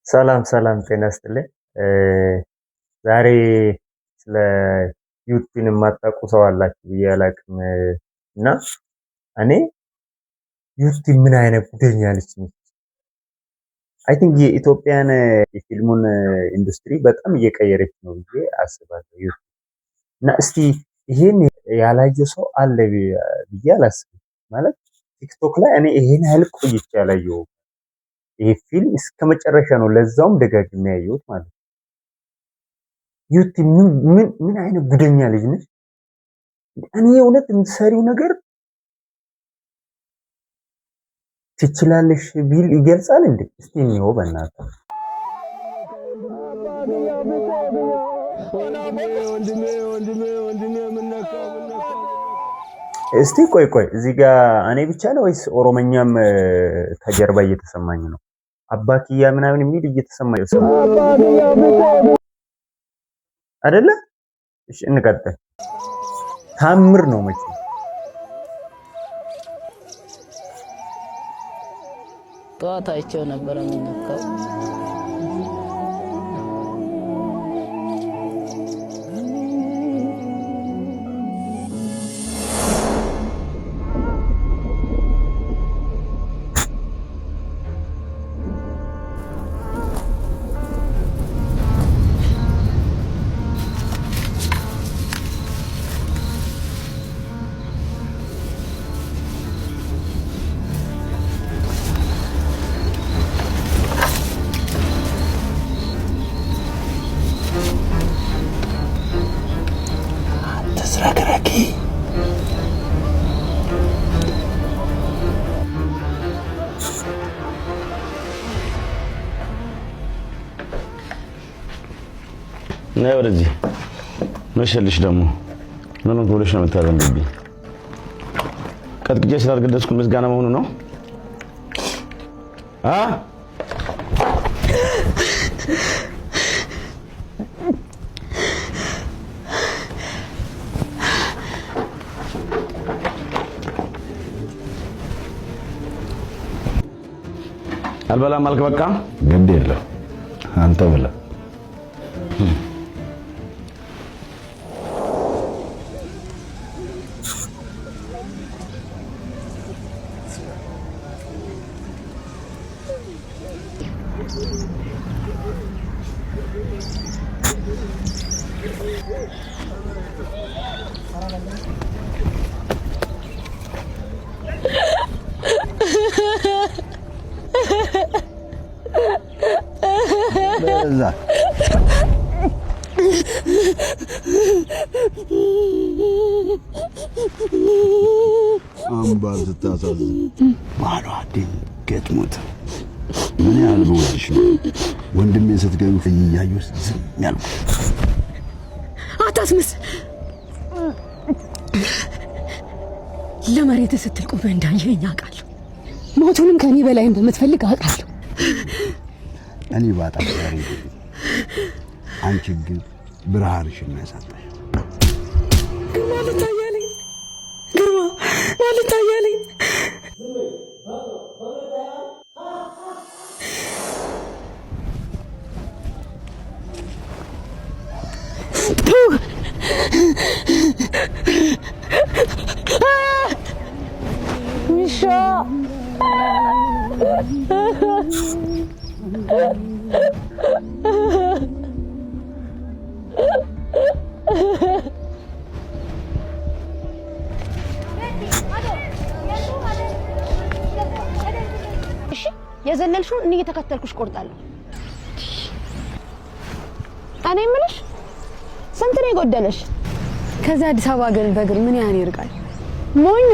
ሰላም ሰላም ጤና ይስጥልኝ። ዛሬ ስለ ዩቲን የማታውቁ ሰው አላችሁ ብዬ አላውቅም እና እኔ ዩቲ ምን አይነት ጉደኛ ነች? አይ ቲንክ የኢትዮጵያን የፊልሙን ኢንዱስትሪ በጣም እየቀየረች ነው ብዬ አስባለሁ ዩቲ እና እስቲ ይሄን ያላየ ሰው አለ ብዬ አላስብም። ማለት ቲክቶክ ላይ እኔ ይሄን ያህል ቆይቼ ያላየው ይሄ ፊልም እስከመጨረሻ ነው ለዛውም ደጋግሜ ያየሁት ማለት ነው። ዩቲ ምን አይነት ጉደኛ ልጅ ነች? እኔ እውነት የምትሰሪው ነገር ትችላለሽ ቢል ይገልጻል እንዴ? እስቲ ነው በእናትህ እስቲ ቆይ እዚህ ጋር እኔ ብቻ ነው ወይስ ኦሮመኛም ከጀርባ እየተሰማኝ ነው? አባኪያ ምናምን የሚል እየተሰማኝ ነው አይደለ? እሺ እንቀጥል። ታምር ነው መቼ ጠዋት አይቼው ነበር የሚነካው። ነይ ወደዚህ መሸልሽ ደግሞ ምንም ፖሊስ ነው የምታዘንብኝ። ቀጥቅጬ ስላልገደስኩ ምስጋና መሆኑ ነው አ አልበላም አልክ። በቃ ግድ የለም አንተ ብላ በዛ አምባር ስታሳዝን ባሏ ድንገት ሞተ። ምን ያህል በወድሽ ነው ወንድሜ ስትገሉ እያየሁ ዝም ያልኩት። አታስመስል። ለመሬት ስትል ቆመህ እንዳየኸኝ አውቃለሁ። ሞቱንም ከኔ በላይ እንደምትፈልግ አውቃለሁ። እኔ ባጣ ዛሬ አንቺ ግን ብርሃንሽን ያሳጣሽ። ግርማ ልታያለኝ፣ ግርማ ልታያለኝ። ውሻ የዘለልሽው እኔ እየተከተልኩሽ ቆርጣለሁ። እኔ የምልሽ ስንት ነው የጎደለሽ? ከዛ አዲስ አበባ ግን በእግር ምን ያህል ይርቃል? ሞኞ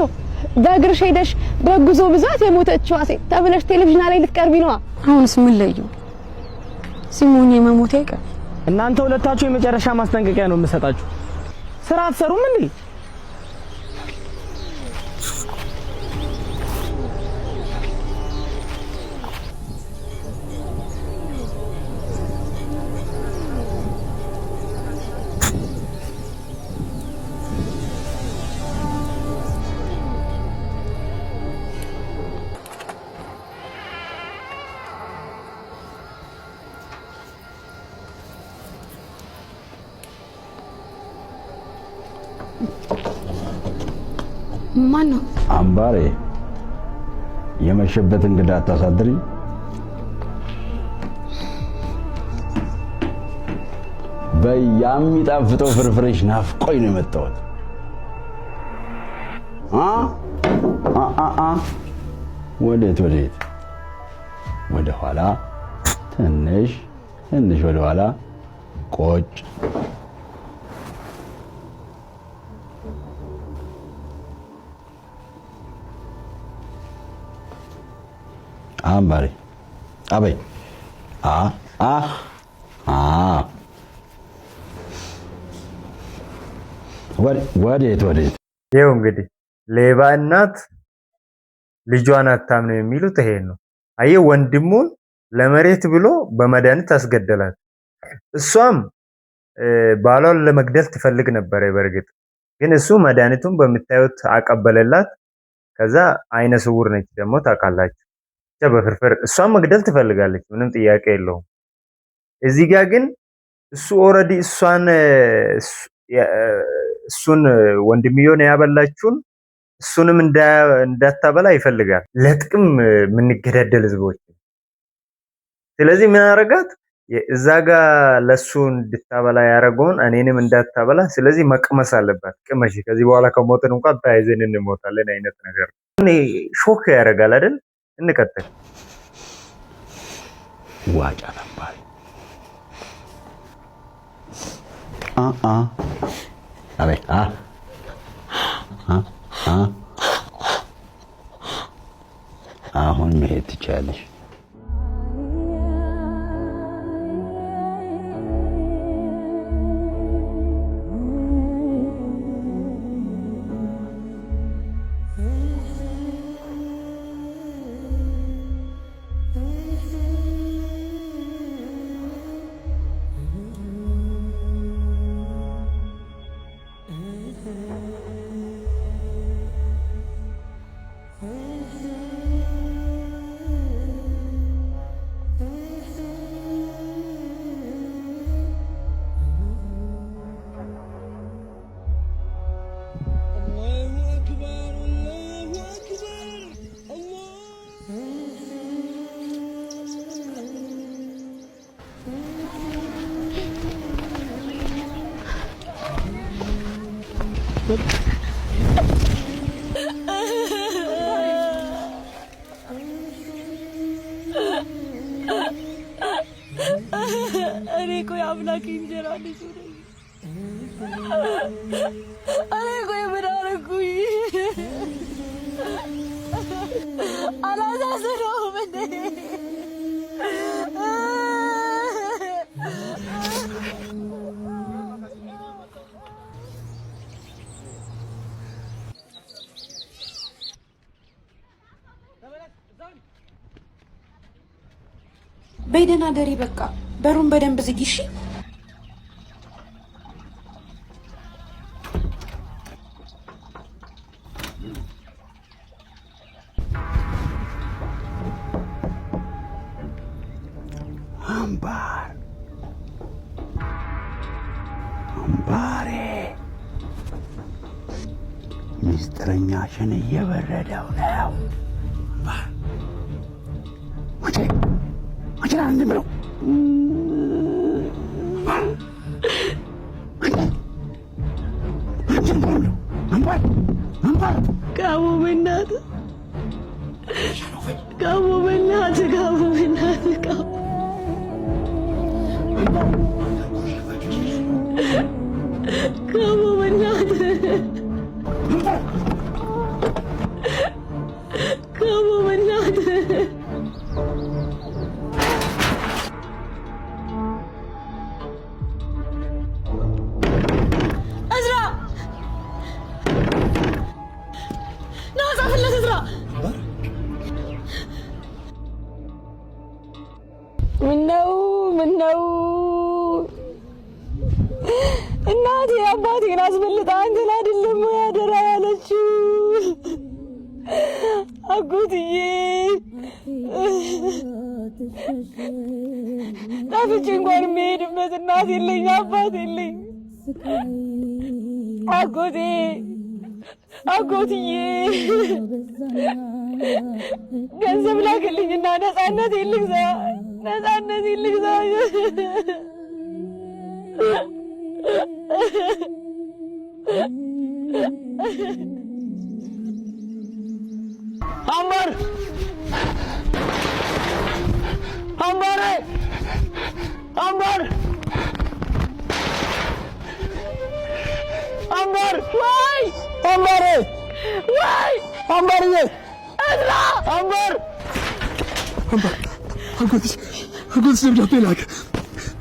በእግርሽ ሄደሽ በጉዞ ብዛት የሞተችው ሴት ተብለሽ ቴሌቪዥን ላይ ልትቀርቢ ነው። አሁንስ ምን ለዩ? ሲሞኝ መሞት አይቀር። እናንተ ሁለታችሁ የመጨረሻ ማስጠንቀቂያ ነው የምሰጣችሁ። ስራ አትሰሩም እንዴ? ማን ነው? አምባሬ የመሸበት እንግዳ አታሳድሪ። በያሚጣፍጠው ፍርፍሬሽ ናፍቆኝ ነው የመጣሁት። ወዴት ወደ ኋላ ትንሽ ወደ ኋላ ቆጭ። አምባሬ አበይ ወዴት ይኸው እንግዲህ ሌባ እናት ልጇን አታምነው የሚሉት ይሄን ነው። አየህ ወንድሙን ለመሬት ብሎ በመድኃኒት አስገደላት። እሷም ባሏን ለመግደል ትፈልግ ነበር። በርግጥ ግን እሱ መድኃኒቱን በምታዩት አቀበለላት። ከዛ አይነ ስውር ነች ደግሞ ታውቃላችሁ። ብቻ በፍርፍር እሷን መግደል ትፈልጋለች፣ ምንም ጥያቄ የለውም። እዚህ ጋር ግን እሱ ኦልሬዲ እሱን ወንድምየውን ያበላችሁን እሱንም እንዳታበላ ይፈልጋል። ለጥቅም የምንገዳደል ህዝቦች። ስለዚህ ምን አረጋት? እዛ ጋር ለሱ እንድታበላ ያረገውን እኔንም እንዳታበላ። ስለዚህ መቅመስ አለባት። ቅመሽ፣ ከዚህ በኋላ ከሞትን እንኳን ተያይዘን እንሞታለን አይነት ነገር እኔ ሾክ ያደርጋል አይደል? እንቀጥል። ዋጫ ነበር አቤት አሁን መሄድ ትችያለሽ። እኔ እኮ የአምላክ እንጀራ ልጅ ነኝ። እኔ እኮ ምን አደረኩኝ? አላሳዝነውም እንዴ? በይደና ደሪ በቃ በሩን በደንብ ዝጊ እሺ። አምባሬ ሚስጥረኛሽን እየበረደው ነው። እንደምለው ምነው እናቴ አባቴን አስበልጣ አንተን አይደለም ያደራ ያለችው? አጎትዬ ጠፍቼ እንኳን የምሄድበት እናት የለኝ አባት የለኝ። አጎቴ አጎትዬ ገንዘብ ላክልኝና ነፃነት ልግዛ ነፃነት ልግዛ አምባር አምባር አምባር አምባር ወይ አምባር ወይ አምባርዬ እዝራ አምባር አጎትሽ ደብዳቤ ላከ።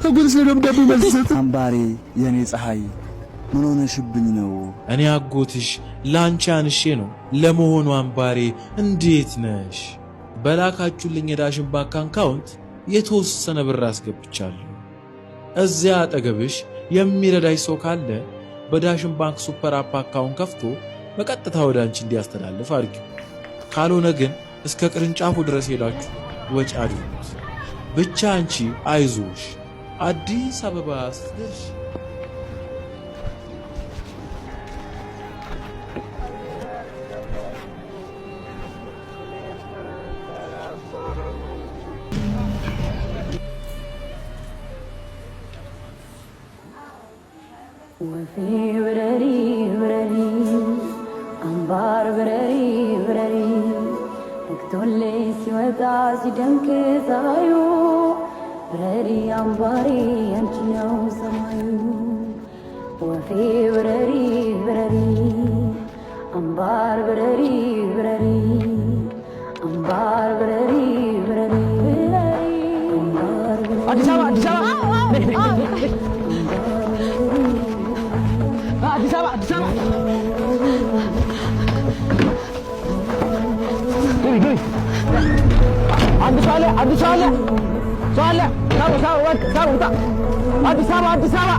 አጎትሽ ደብዳቤ መልስ ሰጠ። አምባሬ የኔ ፀሐይ ምን ሆነሽብኝ ነው? እኔ አጎትሽ ላንቺ አንሼ ነው። ለመሆኑ አምባሬ እንዴት ነሽ? በላካችሁልኝ የዳሽን ባንክ አካውንት የተወሰነ ብር አስገብቻለሁ። እዚያ አጠገብሽ የሚረዳሽ ሰው ካለ በዳሽን ባንክ ሱፐር አፕ አካውንት ከፍቶ በቀጥታ ወደ አንቺ እንዲያስተላልፍ አድርጊው። ካልሆነ ግን እስከ ቅርንጫፉ ድረስ ሄዳችሁ ወጪ አድርጉት። ብቻ አንቺ አይዞሽ፣ አዲስ አበባ ስትደርሺ ወፌ ብረሪ ብረሪ አምባር ብረሪ ብረሪ ነግቶሌ ሲወጣ ሲደምቅ ፀሐዩ ብረሪ አምባሬ አንቺ ነው ሰማዩ። ወፌ ብረሪ ብረሪ አምባር ብረሪ ብረሪ አምባር ብረሪ ብረሪ አምባር ብረሪ አዲስ አበባ አዲስ አበባ አዲስ አበባ አዲስ አበባ ግቢ አንድ ሰው አለ አንድ ሰው አለ ሰው አለ ሰው ውጣ አዲስ አበባ አዲስ አበባ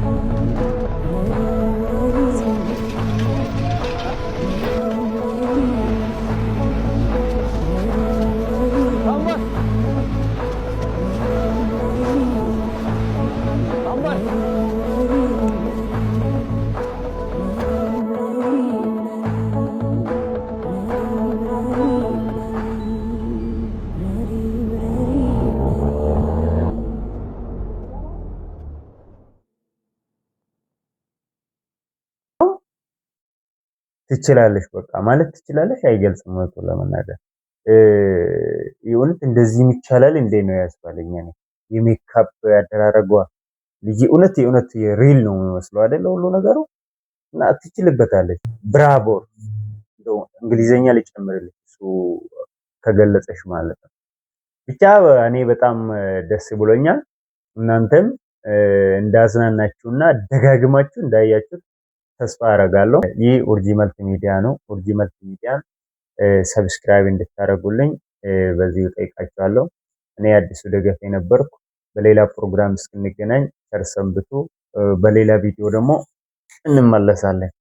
ትችላለሽ በቃ ማለት ትችላለሽ አይገልጽም። ወጥቶ ለመናገር የእውነት እንደዚህ ይቻላል እንዴ ነው ያስባለኝ። እኔ የሜካፕ ያደራረጓ ልጅ የእውነት የሪል ነው የሚመስለው አይደል ሁሉ ነገሩ እና ትችልበታለች። ብራቮ እንደው እንግሊዘኛ ልጨምርልሽ እሱ ከገለጸሽ ማለት ነው። ብቻ እኔ በጣም ደስ ብሎኛል። እናንተም እንዳዝናናችሁና ደጋግማችሁ እንዳያችሁት ተስፋ አደርጋለሁ። ይህ ኡርጂ መልቲ ሚዲያ ነው። ኡርጂ መልቲ ሚዲያን ሰብስክራይብ እንድታደርጉልኝ በዚሁ ጠይቃችኋለሁ። እኔ አዲሱ ደገፌ ነበርኩ። በሌላ ፕሮግራም እስክንገናኝ ቸር ሰንብቱ። በሌላ ቪዲዮ ደግሞ እንመለሳለን።